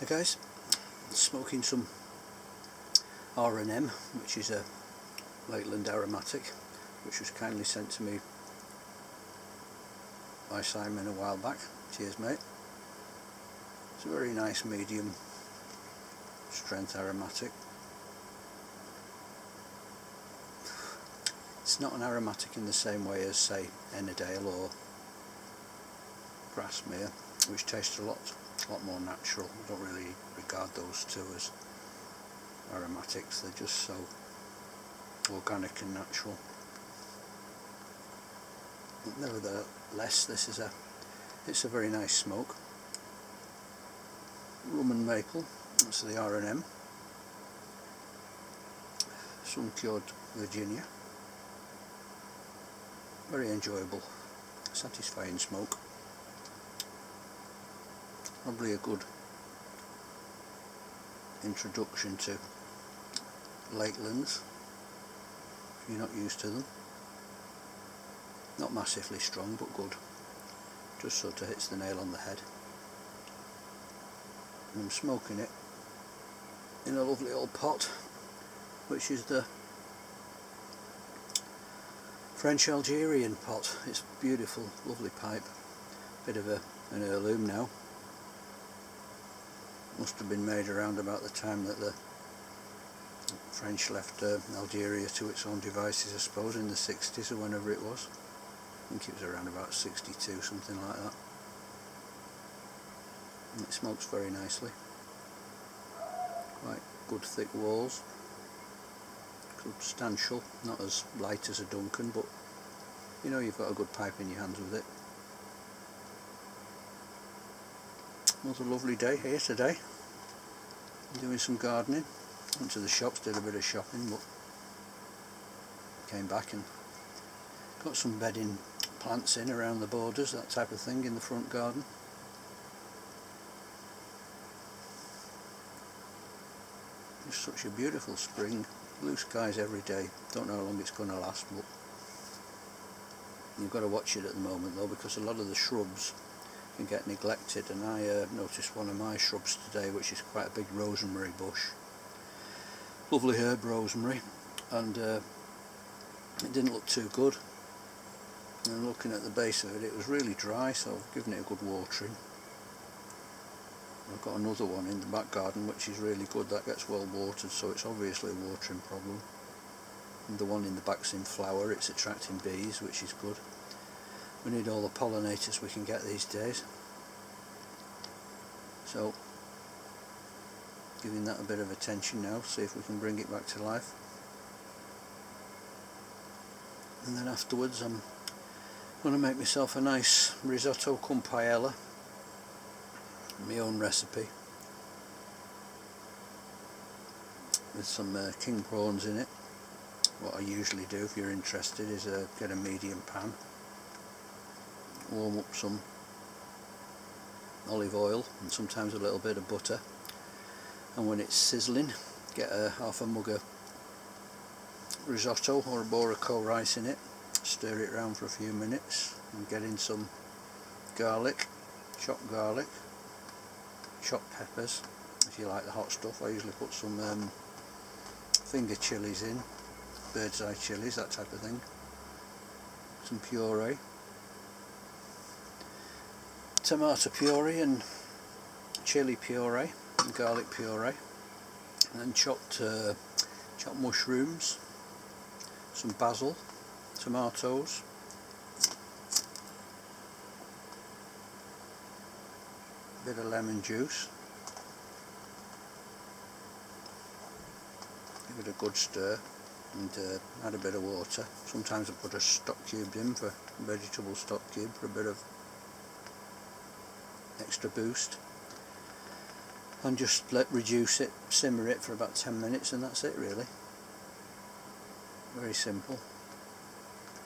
Hi guys, smoking some R&M, which is a Lakeland aromatic, which was kindly sent to me by Simon a while back. Cheers mate. It's a very nice medium strength aromatic. It's not an aromatic in the same way as say Ennerdale or Grasmere, which tastes a lot more natural. I don't really regard those two as aromatics, they're just so organic and natural. But nevertheless, it's a very nice smoke. Rum and maple, that's the R&M. Sun cured Virginia. Very enjoyable, satisfying smoke. Probably a good introduction to Lakelands if you're not used to them. Not massively strong, but good. Just sort of hits the nail on the head. And I'm smoking it in a lovely old pot, which is the French Algerian pot. It's beautiful, lovely pipe. Bit of an heirloom now. Must have been made around about the time that the French left Algeria to its own devices, I suppose, in the 60s or whenever it was. I think it was around about 62, something like that. And it smokes very nicely. Quite good thick walls. Substantial, not as light as a Duncan, but you know you've got a good pipe in your hands with it. Another lovely day here today. Doing some gardening. Went to the shops, did a bit of shopping, but came back and got some bedding plants in around the borders, that type of thing, in the front garden. It's such a beautiful spring. Blue skies every day. Don't know how long it's going to last, but you've got to watch it at the moment though, because a lot of the shrubs can get neglected, and I noticed one of my shrubs today, which is quite a big rosemary bush, lovely herb rosemary, and it didn't look too good. And looking at the base of it, it was really dry, so I've given it a good watering. I've got another one in the back garden which is really good, that gets well watered, so it's obviously a watering problem. And the one in the back's in flower, it's attracting bees, which is good. We need all the pollinators we can get these days. So, giving that a bit of attention now, see if we can bring it back to life. And then afterwards I'm going to make myself a nice risotto cum paella, my own recipe, with some king prawns in it. What I usually do, if you're interested, is get a medium pan, warm up some olive oil and sometimes a little bit of butter, and when it's sizzling, get half a mug of risotto or a boraco rice in it, stir it around for a few minutes, and get in some garlic, chopped peppers if you like the hot stuff. I usually put some finger chilies in, bird's eye chilies, that type of thing, some puree, tomato puree and chili puree and garlic puree, and then chopped mushrooms, some basil, tomatoes, a bit of lemon juice, give it a good stir, and add a bit of water. Sometimes I put a stock cube in, for vegetable stock cube, for a bit of extra boost, and just reduce it, simmer it for about 10 minutes, and that's it really. Very simple,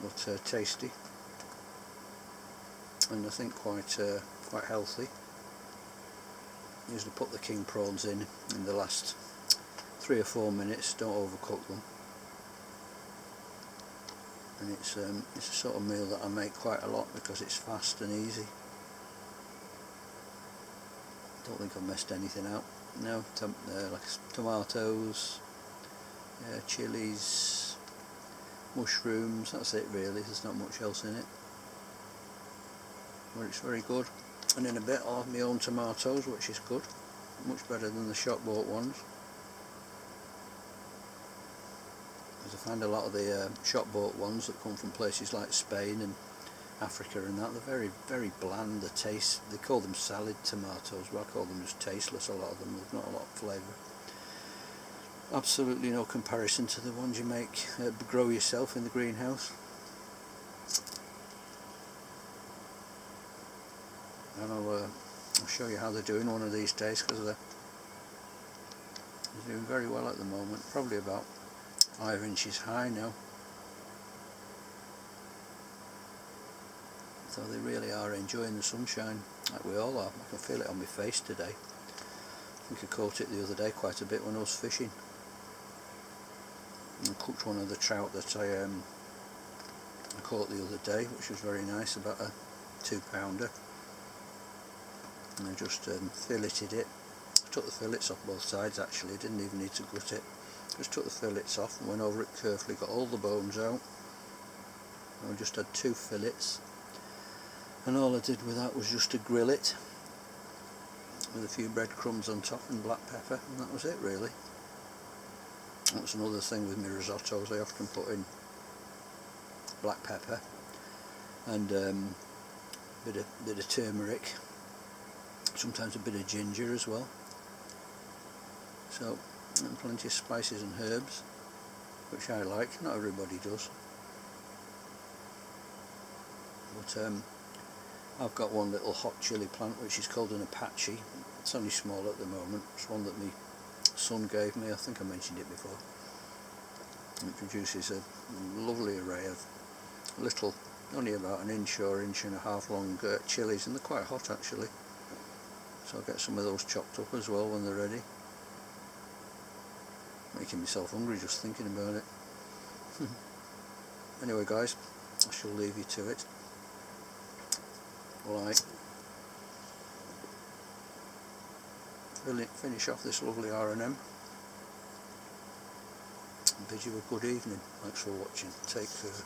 but tasty, and I think quite healthy. Usually put the king prawns in the last 3 or 4 minutes, don't overcook them. And it's a sort of meal that I make quite a lot because it's fast and easy. Don't think I've messed anything out. No, like tomatoes, chilies, mushrooms, that's it really, there's not much else in it. But it's very good. And in a bit I'll have my own tomatoes, which is good. Much better than the shop bought ones. Because I find a lot of the shop bought ones that come from places like Spain and Africa and that, they're very, very bland. The taste, they call them salad tomatoes, but I call them just tasteless, a lot of them. There's not a lot of flavour. Absolutely no comparison to the ones you make, grow yourself in the greenhouse. And I'll show you how they're doing one of these days, because they're doing very well at the moment. Probably about 5 inches high now. So they really are enjoying the sunshine, like we all are. I can feel it on my face today. I think I caught it the other day quite a bit when I was fishing. I cooked one of the trout that I caught the other day, which was very nice, about a 2-pounder. And I just filleted it. I took the fillets off both sides actually, I didn't even need to gut it. Just took the fillets off and went over it carefully, got all the bones out. And I just had 2 fillets. And all I did with that was just to grill it with a few breadcrumbs on top and black pepper, and that was it really. That's another thing with my risottos, I often put in black pepper and bit of turmeric, sometimes a bit of ginger as well. So, and plenty of spices and herbs, which I like, not everybody does. But I've got one little hot chili plant which is called an Apache. It's only small at the moment. It's one that my son gave me, I think I mentioned it before. It produces a lovely array of little, only about 1 inch or 1.5 inches long chilies, and they're quite hot actually. So I'll get some of those chopped up as well when they're ready. Making myself hungry just thinking about it. Anyway guys, I shall leave you to it. While I finish off this lovely R&M and bid you a good evening. Thanks for watching. Take care.